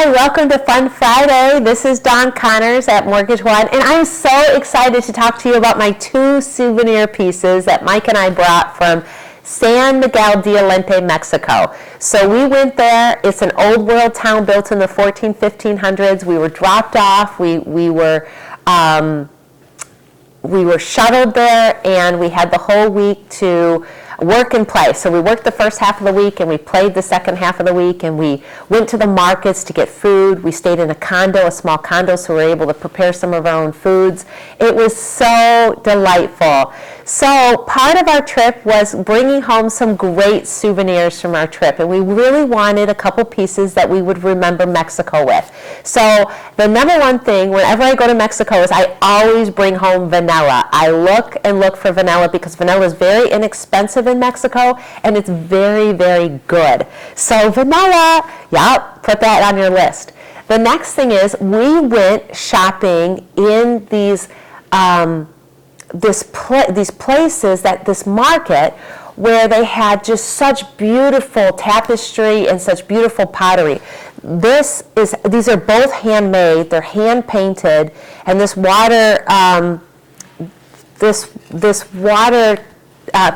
Hi, welcome to Fun Friday. This is Dawn Connors at Mortgage One, and I'm so excited to talk to you about my 2 souvenir pieces that Mike and I brought from San Miguel de Allende, Mexico. So we went there. It's an old world town built in the 1500s. We were dropped off. We were shuttled there, and we had the whole week to work and play. So we worked the first half of the week, and we played the second half of the week, and we went to the markets to get food. We stayed in a condo, a small condo, so we were able to prepare some of our own foods. It was so delightful. So part of our trip was bringing home some great souvenirs from our trip, and we really wanted a couple pieces that we would remember Mexico with. So the number one thing whenever I go to Mexico is I always bring home vanilla. I look and look for vanilla because vanilla is very inexpensive in Mexico, and it's very, very good. So vanilla, yep, put that on your list. The next thing is we went shopping in these places, this market, where they had just such beautiful tapestry and such beautiful pottery. These are both handmade. They're hand painted, and this water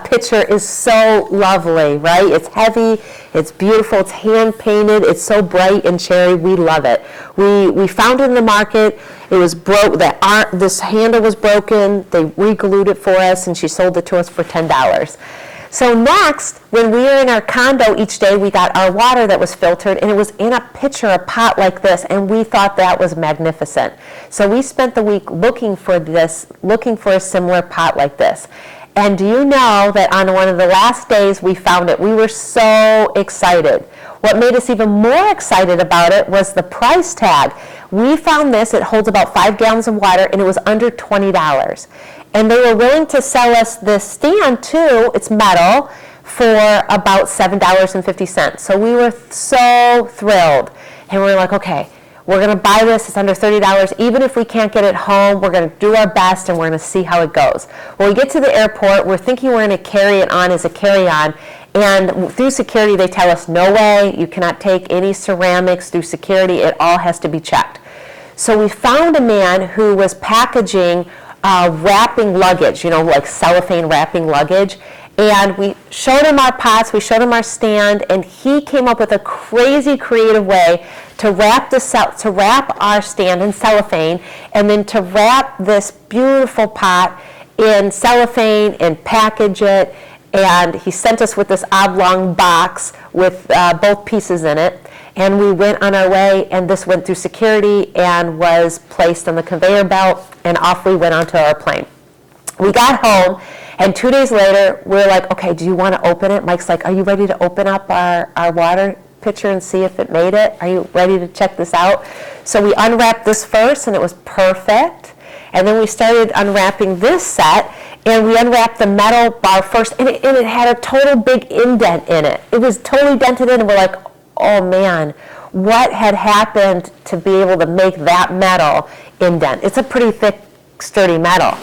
picture is so lovely, right? It's heavy, it's beautiful, it's hand painted, it's so bright and cherry. We love it. We found it in the market. It was broke. This handle was broken. They re-glued it for us, and she sold it to us for $10. So next, when we were in our condo each day, we got our water that was filtered, and it was in a pitcher, a pot like this, and we thought that was magnificent. So we spent the week looking for a similar pot like this. And do you know that on one of the last days we found it? We were so excited. What made us even more excited about it was the price tag. We found this, it holds about 5 gallons of water, and it was under $20. And they were willing to sell us this stand too, it's metal, for about $7.50. So we were so thrilled. And we were like, okay, we're going to buy this. It's under $30. Even if we can't get it home, we're going to do our best, and we're going to see how it goes. When we get to the airport, we're thinking we're going to carry it on as a carry-on. And through security, they tell us, no way, you cannot take any ceramics through security. It all has to be checked. So we found a man who was packaging wrapping luggage, like cellophane wrapping luggage. And we showed him our pots, we showed him our stand, and he came up with a crazy creative way to wrap our stand in cellophane, and then to wrap this beautiful pot in cellophane and package it. And he sent us with this oblong box with both pieces in it. And we went on our way, and this went through security and was placed on the conveyor belt, and off we went onto our plane. We got home, and 2 days later, we're like, okay, do you want to open it? Mike's like, are you ready to open up our water pitcher and see if it made it? Are you ready to check this out? So we unwrapped this first, and it was perfect. And then we started unwrapping this set, and we unwrapped the metal bar first, and it had a total big indent in it. It was totally dented in, and we're like, oh man, what had happened to be able to make that metal indent? It's a pretty thick, sturdy metal.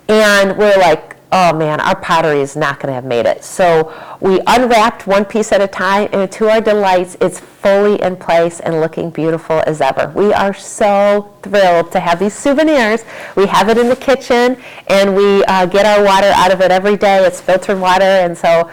And we're like, oh man, our pottery is not going to have made it. So we unwrapped one piece at a time, and to our delights, it's fully in place and looking beautiful as ever. We are so thrilled to have these souvenirs. We have it in the kitchen, and we get our water out of it every day. It's filtered water, and so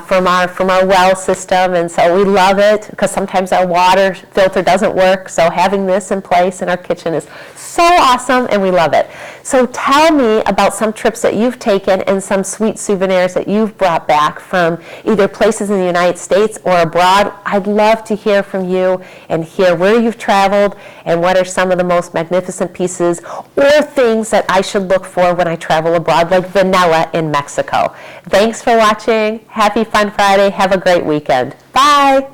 from our well system, and so we love it because sometimes our water filter doesn't work. So having this in place in our kitchen is so awesome, and we love it. So tell me about some trips that you've taken and some sweet souvenirs that you've brought back from either places in the United States or abroad. I'd love to hear from you and hear where you've traveled and what are some of the most magnificent pieces or things that I should look for when I travel abroad, like vanilla in Mexico. Thanks for watching. Happy Fun Friday. Have a great weekend. Bye.